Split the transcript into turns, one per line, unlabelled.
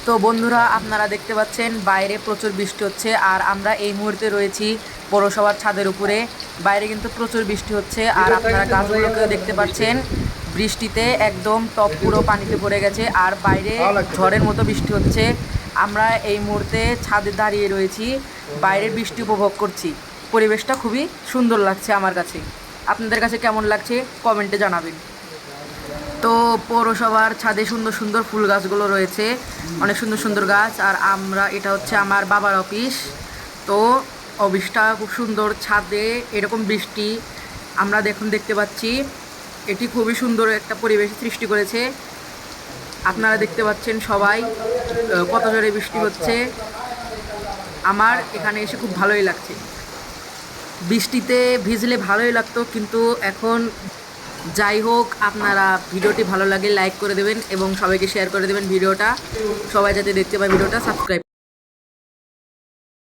তো বন্ধুরা, আপনারা দেখতে পাচ্ছেন বাইরে প্রচুর বৃষ্টি হচ্ছে আর আমরা এই মুহূর্তে রয়েছি পৌরসভার ছাদের উপরে। বাইরে কিন্তু প্রচুর বৃষ্টি হচ্ছে আর আপনারা গাছগুলোকেও দেখতে পাচ্ছেন বৃষ্টিতে একদম টপ পুরো পানিতে ভরে গেছে আর বাইরে ঝড়ের মতো বৃষ্টি হচ্ছে। আমরা এই মুহূর্তে ছাদে দাঁড়িয়ে রয়েছি, বাইরের বৃষ্টি উপভোগ করছি। পরিবেশটা খুবই সুন্দর লাগছে আমার কাছে। আপনাদের কাছে কেমন লাগছে কমেন্টে জানাবেন। তো পৌরসভার ছাদে সুন্দর সুন্দর ফুল গাছগুলো রয়েছে, অনেক সুন্দর সুন্দর গাছ। আর এটা হচ্ছে আমার বাবার অফিস। তো অফিসটা খুব সুন্দর, ছাদে এরকম বৃষ্টি আমরা দেখতে পাচ্ছি। এটি খুবই সুন্দর একটা পরিবেশ সৃষ্টি করেছে। আপনারা দেখতে পাচ্ছেন সবাই কত জোরে বৃষ্টি হচ্ছে। আমার এখানে এসে খুব ভালোই লাগছে। বৃষ্টিতে ভিজলে ভালোই লাগতো, কিন্তু এখন যাই হোক, আপনারা ভিডিওটি ভালো লাগে লাইক করে দেবেন এবং সবাইকে শেয়ার করে দেবেন ভিডিওটা, সবাই যাতে দেখতে পায় ভিডিওটা। সাবস্ক্রাইব